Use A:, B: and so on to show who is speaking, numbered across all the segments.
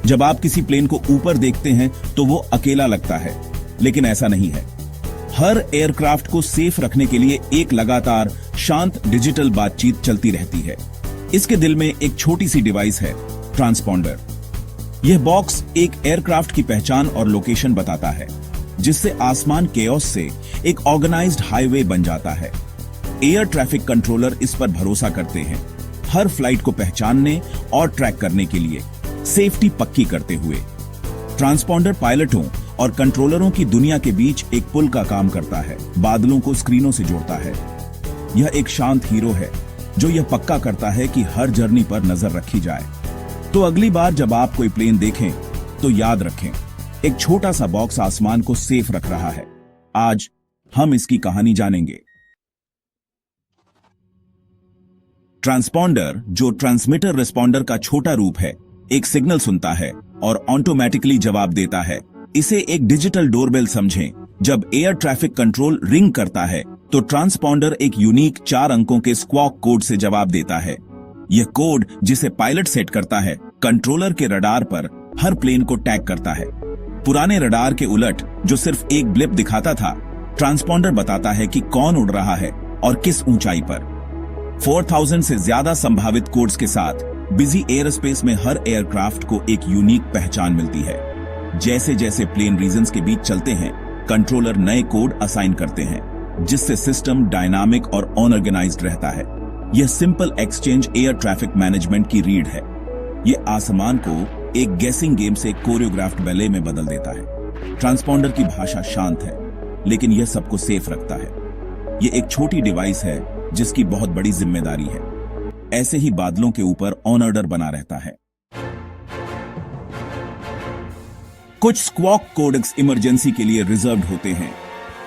A: जब आप किसी प्लेन को ऊपर देखते हैं तो वो अकेला लगता है, लेकिन ऐसा नहीं है। हर एयरक्राफ्ट को सेफ रखने के लिए एक लगातार शांत डिजिटल बातचीत चलती रहती है। इसके दिल में एक छोटी सी डिवाइस है, ट्रांसपॉन्डर। यह बॉक्स एक एयरक्राफ्ट की पहचान और लोकेशन बताता है, जिससे आसमान केओस से एक ऑर्गेनाइज्ड हाईवे बन जाता है। एयर ट्रैफिक कंट्रोलर इस पर भरोसा करते हैं, हर फ्लाइट को पहचानने और ट्रैक करने के लिए सेफ्टी पक्की करते हुए। ट्रांसपॉन्डर पायलटों और कंट्रोलरों की दुनिया के बीच एक पुल का काम करता है, बादलों को स्क्रीनों से जोड़ता है। यह एक शांत हीरो है जो यह पक्का करता है कि हर जर्नी पर नजर रखी जाए। तो अगली बार जब आप कोई प्लेन देखें तो याद रखें, एक छोटा सा बॉक्स आसमान को सेफ रख रहा है। आज हम इसकी कहानी जानेंगे। ट्रांसपॉन्डर, जो ट्रांसमीटर रिस्पॉन्डर का छोटा रूप है, एक सिग्नल सुनता है और ऑटोमेटिकली जवाब देता है। इसे एक डिजिटल डोरबेल समझें। जब एयर ट्रैफिक कंट्रोल रिंग करता है तो ट्रांसपॉन्डर एक यूनिक 4 अंकों के स्क्वॉक कोड से जवाब देता है। यह कोड, जिसे पायलट सेट करता है, कंट्रोलर के रडार पर हर प्लेन को टैग करता है। पुराने रडार के उलट, जो सिर्फ एक ब्लिप दिखाता था, ट्रांसपॉन्डर बताता है कि कौन उड़ रहा है और किस ऊंचाई पर। 4000 से ज्यादा संभावित कोड्स के साथ बिजी एयरस्पेस में हर एयरक्राफ्ट को एक यूनिक पहचान मिलती है। जैसे जैसे प्लेन रीजन्स के बीच चलते हैं, कंट्रोलर नए कोड असाइन करते हैं, जिससे सिस्टम डायनामिक और अनऑर्गेनाइज्ड रहता है। यह simple exchange air traffic management की रीढ़ है। यह आसमान को एक गेसिंग गेम से कोरियोग्राफ्ड बैले में बदल देता है। ट्रांसपॉन्डर की भाषा शांत है, लेकिन यह सबको सेफ रखता है। यह एक छोटी डिवाइस है जिसकी बहुत बड़ी जिम्मेदारी है। ऐसे ही बादलों के ऊपर ऑन ऑर्डर बना रहता है। कुछ स्क्वॉक कोडेक्स इमरजेंसी के लिए रिजर्व्ड होते हैं।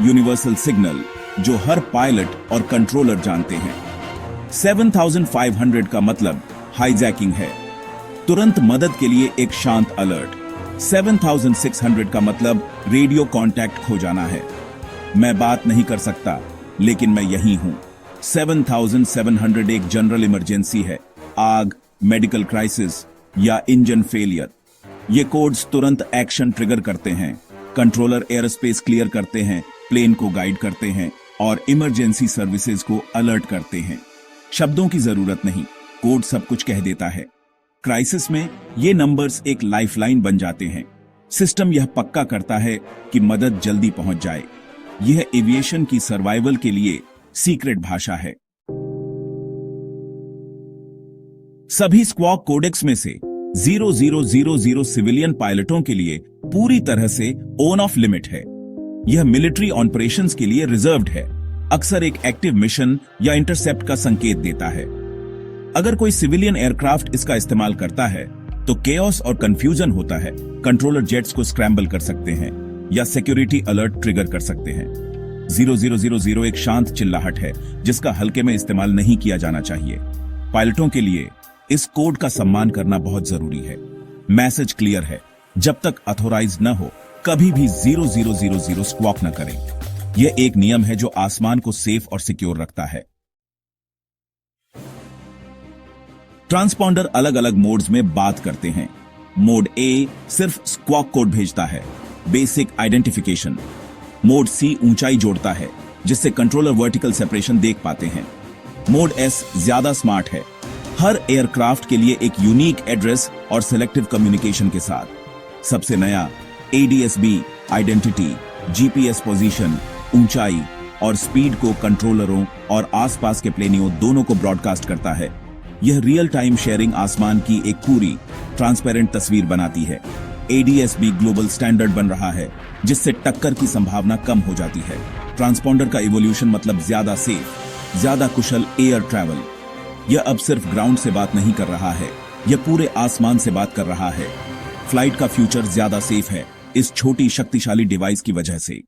A: यूनिवर्सल सिग्नल, जो हर पायलट और कंट्रोलर जानते हैं। 7500 का मतलब हाईजैकिंग है, तुरंत मदद के लिए एक शांत अलर्ट। 7600 का मतलब रेडियो कांटेक्ट खो जाना है, मैं बात नहीं कर सकता लेकिन मैं यहीं हूं। 7700 एक जनरल इमरजेंसी है, आग, मेडिकल क्राइसिस या इंजन फेलियर। ये कोड्स तुरंत एक्शन ट्रिगर करते हैं। कंट्रोलर एयरस्पेस क्लियर करते हैं, प्लेन को गाइड करते हैं और इमरजेंसी सर्विसेज को अलर्ट करते हैं। शब्दों की जरूरत नहीं, कोड सब कुछ कह देता है। क्राइसिस में ये नंबर्स एक लाइफलाइन बन जाते हैं। सिस्टम यह पक्का करता है कि मदद जल्दी पहुंच जाए। यह एविएशन की सर्वाइवल के लिए सीक्रेट भाषा है। सभी स्क्वॉक कोडेक्स में से 0000 सिविलियन पायलटों के लिए पूरी तरह से ऑन ऑफ लिमिट है। यह मिलिट्री ऑपरेशंस के लिए रिजर्व्ड है, अक्सर एक एक्टिव मिशन या इंटरसेप्ट का संकेत देता है। अगर कोई सिविलियन एयरक्राफ्ट इसका इस्तेमाल करता है तो केओस और कंफ्यूजन होता है। कंट्रोलर जेट्स को स्क्रैम्बल कर सकते हैं या सिक्योरिटी अलर्ट ट्रिगर कर सकते हैं। 0000 एक शांत चिल्लाहट है जिसका हल्के में इस्तेमाल नहीं किया जाना चाहिए। पायलटों के लिए इस कोड का सम्मान करना बहुत जरूरी है। मैसेज क्लियर है, जब तक ऑथोराइज न हो कभी भी 0000 स्क्वॉक न करें। यह एक नियम है जो आसमान को सेफ और सिक्योर रखता है। ट्रांसपॉन्डर अलग अलग मोड्स में बात करते हैं। मोड ए सिर्फ स्क्वॉक कोड भेजता है, बेसिक आइडेंटिफिकेशन। मोड सी ऊंचाई जोड़ता है, जिससे कंट्रोलर वर्टिकल सेपरेशन देख पाते हैं। मोड एस ज्यादा स्मार्ट है, हर एयरक्राफ्ट के लिए एक यूनिक एड्रेस और सिलेक्टिव कम्युनिकेशन के साथ। सबसे नया एडीएसबी आइडेंटिटी, जीपीएस पोजीशन, ऊंचाई और स्पीड को कंट्रोलरों और आसपास के प्लेनियों दोनों को ब्रॉडकास्ट करता है। यह रियल टाइम शेयरिंग आसमान की एक पूरी ट्रांसपेरेंट तस्वीर बनाती है। एडीएसबी ग्लोबल स्टैंडर्ड बन रहा है, जिससे टक्कर की संभावना कम हो जाती है। ट्रांसपॉन्डर का इवोल्यूशन मतलब ज्यादा सेफ, ज्यादा कुशल एयर ट्रैवल। यह अब सिर्फ ग्राउंड से बात नहीं कर रहा है, यह पूरे आसमान से बात कर रहा है। फ्लाइट का फ्यूचर ज्यादा सेफ है इस छोटी शक्तिशाली डिवाइस की वजह से।